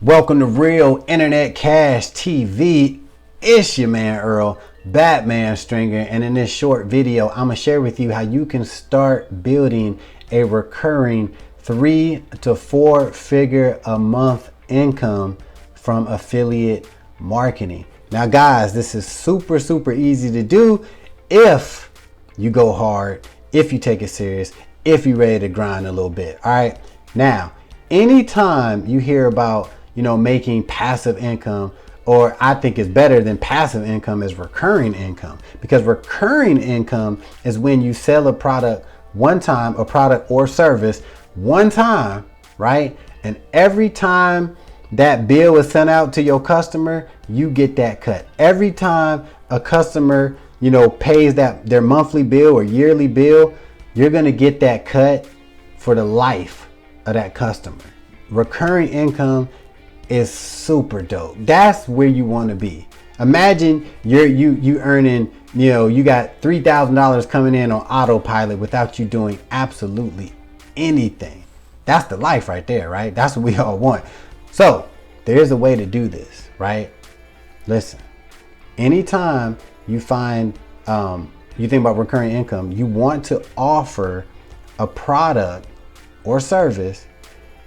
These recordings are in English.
Welcome to Real Internet Cash TV. It's your man Earl, Batman Stringer, and in this short video, I'm gonna share with you how you can start building a recurring 3 to 4 figure a month income from affiliate marketing. Now guys, this is super easy to do if you go hard, if you take it serious, if you're ready to grind a little bit. All right. Now, anytime you hear about making passive income, or I think it's better than passive income, is recurring income, because recurring income is when you sell a product one time, a product or service one time, right? And every time that bill is sent out to your customer, you get that cut. Every time a customer, pays their monthly bill or yearly bill, you're going to get that cut for the life of that customer. Recurring income is super dope. That's where you want to be. Imagine you earning, you got $3,000 coming in on autopilot without you doing absolutely anything. That's the life right there, right? That's what we all want. So there's a way to do this, right? Listen, anytime you find, you think about recurring income, you want to offer a product or service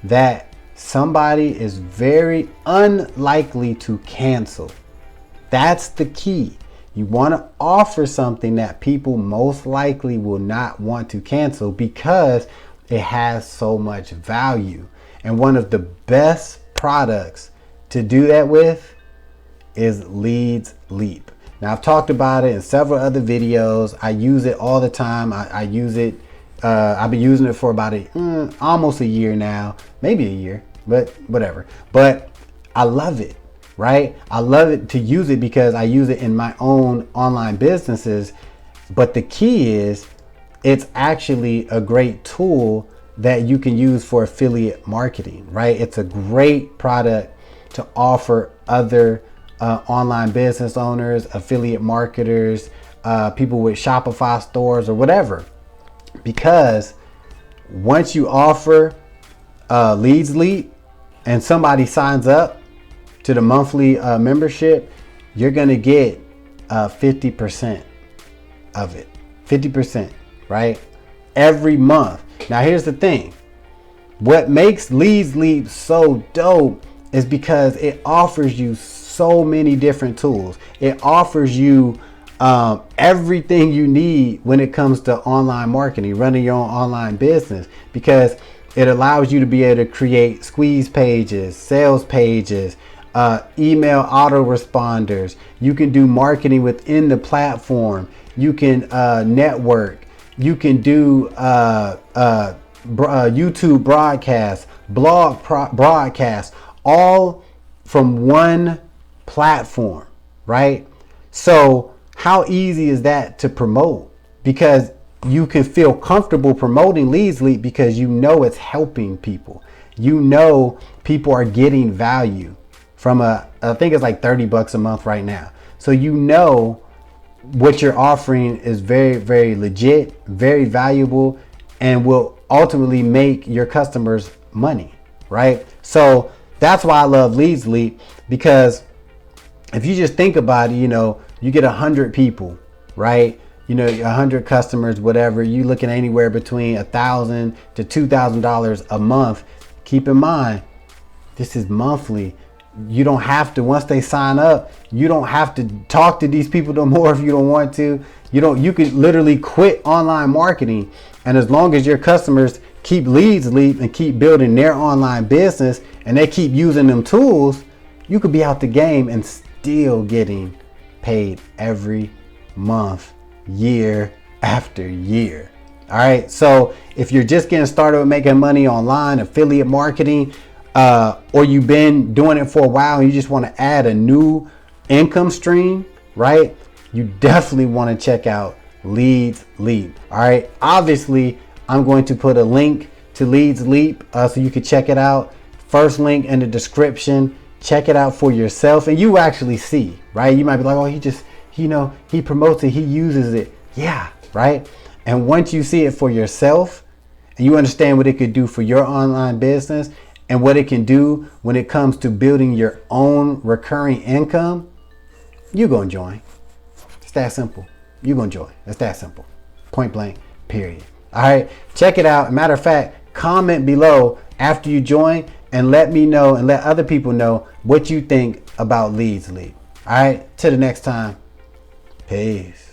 that somebody is very unlikely to cancel. That's the key. You want to offer something that people most likely will not want to cancel because it has so much value. And one of the best products to do that with is LeadsLeap. Now, I've talked about it in several other videos. I use it all the time. I use it. I've been using it for about almost a year now, maybe a year, but whatever. But I love it, right? I love it to use it because I use it in my own online businesses. But the key is it's actually a great tool that you can use for affiliate marketing, right? It's a great product to offer other online business owners, affiliate marketers, people with Shopify stores or whatever. Because once you offer LeadsLeap and somebody signs up to the monthly membership, you're going to get 50% of it. 50%, right? Every month. Now, here's the thing. What makes LeadsLeap so dope is because it offers you so many different tools. It offers you everything you need when it comes to online marketing, running your own online business, because it allows you to be able to create squeeze pages, sales pages, email autoresponders. You can do marketing within the platform. You can network. You can do YouTube broadcasts, blog broadcasts, all from one platform, right? So how easy is that to promote? Because you can feel comfortable promoting LeadsLeap because it's helping people. People are getting value from I think it's like $30 a month right now. So what you're offering is very legit, very valuable, and will ultimately make your customers money, right? So that's why I love LeadsLeap, because if you just think about it, you get 100 people, right? 100 customers, whatever. You looking anywhere between $1,000 to $2,000 a month. Keep in mind, this is monthly. You don't have to, once they sign up, you don't have to talk to these people no more if you don't want to. You could literally quit online marketing. And as long as your customers keep LeadsLeap and keep building their online business and they keep using them tools, you could be out the game and still getting paid every month, year after year. All right. So if you're just getting started with making money online, affiliate marketing, or you've been doing it for a while and you just want to add a new income stream, right? You definitely want to check out LeadsLeap. All right. Obviously, I'm going to put a link to LeadsLeap so you can check it out. First link in the description. Check it out for yourself and you actually see, right? You might be like, oh, he promotes it, he uses it. Yeah, right? And once you see it for yourself and you understand what it could do for your online business, and what it can do when it comes to building your own recurring income, you're going to join. It's that simple. You're going to join. It's that simple. Point blank, period. All right, check it out. Matter of fact, comment below after you join and let me know and let other people know what you think about LeadsLeap. All right, till the next time. Peace.